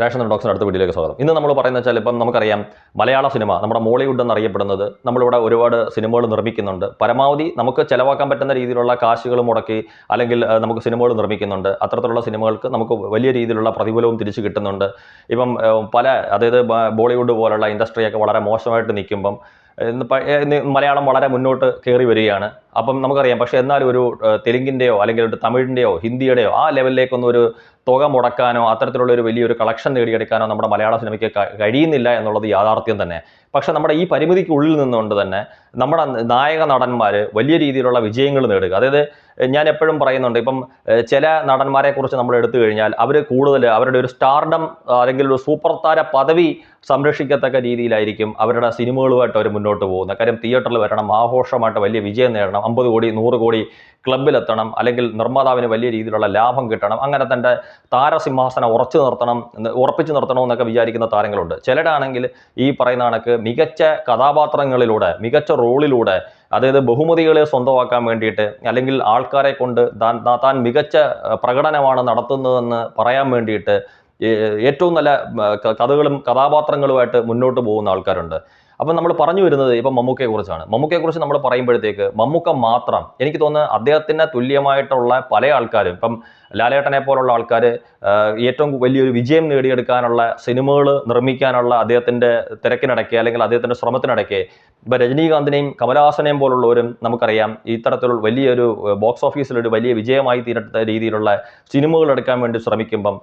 Ration ഡോക്സിന് അടുത്ത വീഡിയോയിലേക്ക് സ്വാഗതം. ഇന്ന് നമ്മൾ പറയുന്നത് വെച്ചാൽ ഇപ്പം നമുക്കറിയാം മലയാള സിനിമ നമ്മുടെ മോളിവുഡ് എന്നറിയപ്പെടുന്നത് നമ്മളിവിടെ ഒരുപാട് സിനിമകൾ നിർമ്മിക്കുന്നുണ്ട്. പരമാവധി നമുക്ക് ചിലവാക്കാൻ പറ്റുന്ന രീതിയിലുള്ള കാശുകൾ മുടക്കി അല്ലെങ്കിൽ നമുക്ക് സിനിമകൾ നിർമ്മിക്കുന്നുണ്ട്. അത്തരത്തിലുള്ള സിനിമകൾക്ക് നമുക്ക് വലിയ രീതിയിലുള്ള പ്രതിഫലവും തിരിച്ചു കിട്ടുന്നുണ്ട്. ഇപ്പം അതായത് ബോളിവുഡ് പോലുള്ള ഇൻഡസ്ട്രിയൊക്കെ വളരെ മോശമായിട്ട് നിൽക്കുമ്പം മലയാളം വളരെ മുന്നോട്ട് കയറി വരികയാണ്. അപ്പം നമുക്കറിയാം. പക്ഷേ എന്നാലും ഒരു തെലുങ്കിൻ്റെയോ അല്ലെങ്കിൽ ഒരു തമിഴിൻ്റെയോ ഹിന്ദിയുടെയോ ആ ലെവലിലേക്കൊന്നും ഒരു തുക മുടക്കാനോ അത്തരത്തിലുള്ള ഒരു വലിയൊരു കളക്ഷൻ നേടിയെടുക്കാനോ നമ്മുടെ മലയാള സിനിമയ്ക്ക് കഴിയുന്നില്ല എന്നുള്ളത് യാഥാർത്ഥ്യം തന്നെ. പക്ഷെ നമ്മുടെ ഈ പരിമിതിക്കുള്ളിൽ നിന്നുകൊണ്ട് തന്നെ നമ്മുടെ നായക നടന്മാർ വലിയ രീതിയിലുള്ള വിജയങ്ങൾ നേടുക. അതായത് ഞാൻ എപ്പോഴും പറയുന്നുണ്ട്, ഇപ്പം ചില നടന്മാരെ കുറിച്ച് നമ്മൾ എടുത്തു കഴിഞ്ഞാൽ അവർ കൂടുതൽ അവരുടെ ഒരു സ്റ്റാർഡം അല്ലെങ്കിൽ ഒരു സൂപ്പർ താര പദവി സംരക്ഷിക്കത്തക്ക രീതിയിലായിരിക്കും അവരുടെ സിനിമകളുമായിട്ട് അവർ മുന്നോട്ട് പോകുന്നത്. കാര്യം തിയേറ്ററിൽ വരണം, ആഘോഷമായിട്ട് വലിയ വിജയം നേടണം, 50 കോടി 100 കോടി ക്ലബിലെത്തണം, അല്ലെങ്കിൽ നിർമ്മാതാവിന് വലിയ രീതിയിലുള്ള ലാഭം കിട്ടണം, അങ്ങനെ തൻ്റെ താരസിംഹാസനം ഉറപ്പിച്ചു നിർത്തണം എന്നൊക്കെ വിചാരിക്കുന്ന താരങ്ങളുണ്ട്. ചിലരാണെങ്കിൽ ഈ പറയുന്ന കണക്ക് മികച്ച കഥാപാത്രങ്ങളിലൂടെ മികച്ച റോളിലൂടെ അതായത് ബഹുമതികളെ സ്വന്തമാക്കാൻ വേണ്ടിയിട്ട് അല്ലെങ്കിൽ ആൾക്കാരെ കൊണ്ട് താൻ മികച്ച പ്രകടനമാണ് നടത്തുന്നതെന്ന് പറയാൻ വേണ്ടിയിട്ട് ഏറ്റവും നല്ല കഥകളും കഥാപാത്രങ്ങളുമായിട്ട് മുന്നോട്ട് പോകുന്ന ആൾക്കാരുണ്ട്. അപ്പം നമ്മൾ പറഞ്ഞു വരുന്നത് ഇപ്പം മമ്മൂക്കയെക്കുറിച്ചാണ്. മമ്മൂക്കയെക്കുറിച്ച് നമ്മൾ പറയുമ്പോഴത്തേക്ക് മമ്മൂക്ക മാത്രം, എനിക്ക് തോന്നുന്നത് അദ്ദേഹത്തിന് തുല്യമായിട്ടുള്ള പല ആൾക്കാരും, ഇപ്പം ലാലേട്ടനെ പോലുള്ള ആൾക്കാർ ഏറ്റവും വലിയൊരു വിജയം നേടിയെടുക്കാനുള്ള സിനിമകൾ നിർമ്മിക്കാനുള്ള അദ്ദേഹത്തിൻ്റെ തിരക്കിനിടയ്ക്ക് അല്ലെങ്കിൽ അദ്ദേഹത്തിൻ്റെ ശ്രമത്തിനിടയ്ക്ക് ഇപ്പം രജനീകാന്തിനെയും കമലഹാസനെയും പോലുള്ളവരും നമുക്കറിയാം ഇത്തരത്തിലുള്ള വലിയൊരു ബോക്സ് ഓഫീസിലൊരു വലിയ വിജയമായി തീരത്ത രീതിയിലുള്ള സിനിമകൾ എടുക്കാൻ വേണ്ടി ശ്രമിക്കുമ്പം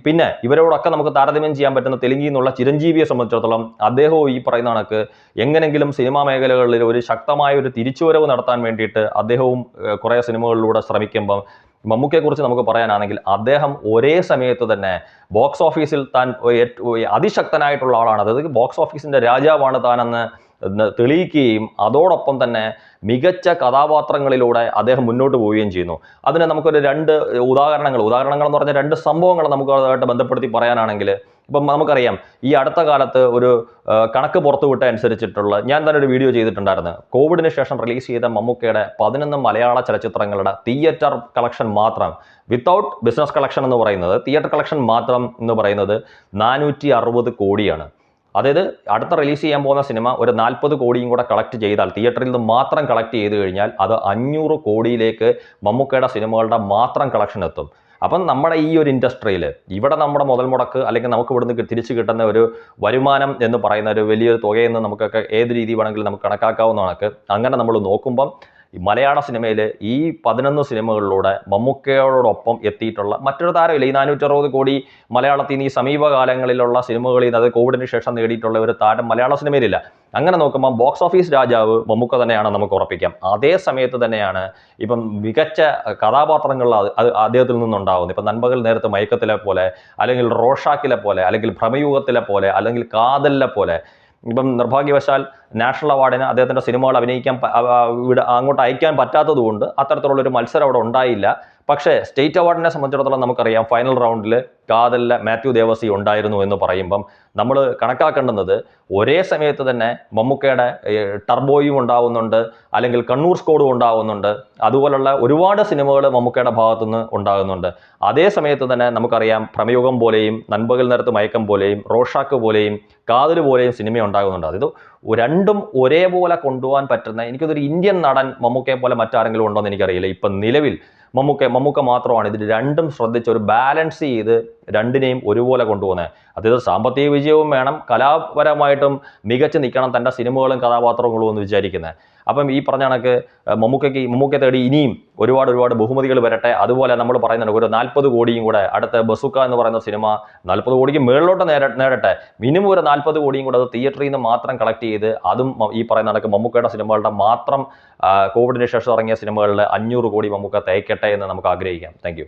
പിന്നെ ഇവരോടൊക്കെ നമുക്ക് താരതമ്യം ചെയ്യാൻ പറ്റുന്ന തെലുങ്കിൽ നിന്നുള്ള ചിരഞ്ജീവിയെ സംബന്ധിച്ചിടത്തോളം അദ്ദേഹവും ഈ പറയുന്ന കണക്ക് എങ്ങനെങ്കിലും സിനിമാ മേഖലകളിൽ ഒരു ശക്തമായ ഒരു തിരിച്ചുവരവ് നടത്താൻ വേണ്ടിയിട്ട് അദ്ദേഹവും കുറേ സിനിമകളിലൂടെ ശ്രമിക്കുമ്പം മമ്മൂക്കയെക്കുറിച്ച് നമുക്ക് പറയാനാണെങ്കിൽ അദ്ദേഹം ഒരേ സമയത്ത് തന്നെ ബോക്സ് ഓഫീസിൽ താൻ അതിശക്തനായിട്ടുള്ള ആളാണ്, അതായത് ബോക്സ് ഓഫീസിൻ്റെ രാജാവാണ് താനെന്ന് തെളിയിക്കുകയും അതോടൊപ്പം തന്നെ മികച്ച കഥാപാത്രങ്ങളിലൂടെ അദ്ദേഹം മുന്നോട്ട് പോവുകയും ചെയ്യുന്നു. അതിന് നമുക്കൊരു ഉദാഹരണങ്ങൾ എന്ന് പറഞ്ഞാൽ 2 സംഭവങ്ങൾ നമുക്ക് അതുമായിട്ട് ബന്ധപ്പെടുത്തി പറയാനാണെങ്കിൽ, ഇപ്പം നമുക്കറിയാം ഈ അടുത്ത കാലത്ത് ഒരു കണക്ക് പുറത്തുവിട്ട അനുസരിച്ചിട്ടുള്ള ഞാൻ തന്നെ ഒരു വീഡിയോ ചെയ്തിട്ടുണ്ടായിരുന്നു. കോവിഡിന് ശേഷം റിലീസ് ചെയ്ത മമ്മൂക്കയുടെ 11 മലയാള ചലച്ചിത്രങ്ങളുടെ തിയേറ്റർ കളക്ഷൻ മാത്രം, വിത്തൗട്ട് ബിസിനസ് കളക്ഷൻ എന്ന് പറയുന്നത്, തിയേറ്റർ കളക്ഷൻ മാത്രം എന്ന് പറയുന്നത് 460 കോടിയാണ്. അതായത് അടുത്ത റിലീസ് ചെയ്യാൻ പോകുന്ന സിനിമ ഒരു 40 കോടിയും കൂടെ കളക്ട് ചെയ്താൽ, തിയേറ്ററിൽ നിന്ന് മാത്രം കളക്ട് ചെയ്ത് കഴിഞ്ഞാൽ അത് 500 കോടിയിലേക്ക് മമ്മൂക്കയുടെ സിനിമകളുടെ മാത്രം കളക്ഷൻ എത്തും. അപ്പം നമ്മുടെ ഈ ഒരു ഇൻഡസ്ട്രിയിൽ ഇവിടെ നമ്മുടെ മുതൽ മുടക്ക് അല്ലെങ്കിൽ നമുക്ക് ഇവിടുന്ന് തിരിച്ചു കിട്ടുന്ന ഒരു വരുമാനം എന്ന് പറയുന്ന ഒരു വലിയൊരു തുകയെന്ന് നമുക്കൊക്കെ ഏത് രീതി വേണമെങ്കിലും നമുക്ക് കണക്കാക്കാവുന്ന കണക്ക് അങ്ങനെ നമ്മൾ നോക്കുമ്പം ഈ മലയാള സിനിമയിൽ ഈ 11 സിനിമകളിലൂടെ മമ്മൂക്കയോടൊപ്പം എത്തിയിട്ടുള്ള മറ്റൊരു താരമില്ല. ഈ 460 കോടി മലയാളത്തിൽ നിന്ന് ഈ സമീപകാലങ്ങളിലുള്ള സിനിമകളിൽ നിന്ന്, അത് കോവിഡിന് ശേഷം നേടിയിട്ടുള്ള ഒരു താരം മലയാള സിനിമയിലില്ല. അങ്ങനെ നോക്കുമ്പോൾ ബോക്സ് ഓഫീസ് രാജാവ് മമ്മൂക്ക തന്നെയാണ് നമുക്ക് ഉറപ്പിക്കാം. അതേ സമയത്ത് തന്നെയാണ് ഇപ്പം മികച്ച കഥാപാത്രങ്ങൾ അദ്ദേഹത്തിൽ നിന്നുണ്ടാകുന്നത്. ഇപ്പം നൻപകൽ നേരത്ത് മയക്കത്തിലെ പോലെ, അല്ലെങ്കിൽ റോഷാക്കിലെ പോലെ, അല്ലെങ്കിൽ ഭ്രമയുഗത്തിലെ പോലെ, അല്ലെങ്കിൽ കാതലിലെ പോലെ. ഇപ്പം നിർഭാഗ്യവശാൽ നാഷണൽ അവാർഡിന് അദ്ദേഹത്തിൻ്റെ സിനിമകൾ അങ്ങോട്ട് അയക്കാൻ പറ്റാത്തതുകൊണ്ട് അത്തരത്തിലുള്ളൊരു മത്സരം അവിടെ ഉണ്ടായില്ല. പക്ഷേ സ്റ്റേറ്റ് അവാർഡിനെ സംബന്ധിച്ചിടത്തോളം നമുക്കറിയാം ഫൈനൽ റൗണ്ടിൽ കാതലിലെ മാത്യു ദേവസി ഉണ്ടായിരുന്നു എന്ന് പറയുമ്പം നമ്മൾ കണക്കാക്കേണ്ടുന്നത് ഒരേ സമയത്ത് തന്നെ മമ്മൂക്കയുടെ ടർബോയും ഉണ്ടാവുന്നുണ്ട്, അല്ലെങ്കിൽ കണ്ണൂർ സ്കോഡും ഉണ്ടാവുന്നുണ്ട്, അതുപോലുള്ള ഒരുപാട് സിനിമകൾ മമ്മൂക്കയുടെ ഭാഗത്തുനിന്ന് ഉണ്ടാകുന്നുണ്ട്. അതേ സമയത്ത് തന്നെ നമുക്കറിയാം ഭ്രമയുഗം പോലെയും, നൻപകൽ നേരത്ത് മയക്കം പോലെയും, റോഷാക്ക് പോലെയും, കാതൽ പോലെയും സിനിമ ഉണ്ടാകുന്നുണ്ട്. അതായത് രണ്ടും ഒരേപോലെ കൊണ്ടുപോകാൻ പറ്റുന്ന, എനിക്കതൊരു ഇന്ത്യൻ നടൻ മമ്മൂക്കയെ പോലെ മറ്റാരെങ്കിലും ഉണ്ടോ എന്ന് എനിക്കറിയില്ല. ഇപ്പം നിലവിൽ മമ്മൂക്ക മാത്രമാണ് ഇതിൽ രണ്ടും ശ്രദ്ധിച്ച് ഒരു ബാലൻസ് ചെയ്ത് രണ്ടിനെയും ഒരുപോലെ കൊണ്ടുപോകുന്നത്. അതായത് സാമ്പത്തിക വിജയവും വേണം, കലാപരമായിട്ടും മികച്ച് നിൽക്കണം തൻ്റെ സിനിമകളും കഥാപാത്രങ്ങളും എന്ന് വിചാരിക്കുന്നത്. അപ്പം ഈ പറഞ്ഞ കണക്ക് മമ്മൂക്ക തേടി ഇനിയും ഒരുപാട് ബഹുമതികൾ വരട്ടെ. അതുപോലെ നമ്മൾ പറയുന്നുണ്ട് ഒരു 40 കോടിയും കൂടെ അടുത്ത ബസുക്ക എന്ന് പറയുന്ന സിനിമ 40 കോടിക്ക് മേളിലോട്ട് നേടട്ടെ. മിനിമം ഒരു 40 കോടിയും കൂടെ അത് തിയേറ്ററിൽ നിന്ന് മാത്രം കളക്ട് ചെയ്ത് അതും ഈ പറയുന്ന കണക്ക് മമ്മൂക്കയുടെ സിനിമകളുടെ മാത്രം കോവിഡിന് ശേഷം ഇറങ്ങിയ സിനിമകളിൽ 500 കോടി മമ്മൂക്ക തയ്ക്കട്ടെ എന്ന് നമുക്ക് ആഗ്രഹിക്കാം. Thank U.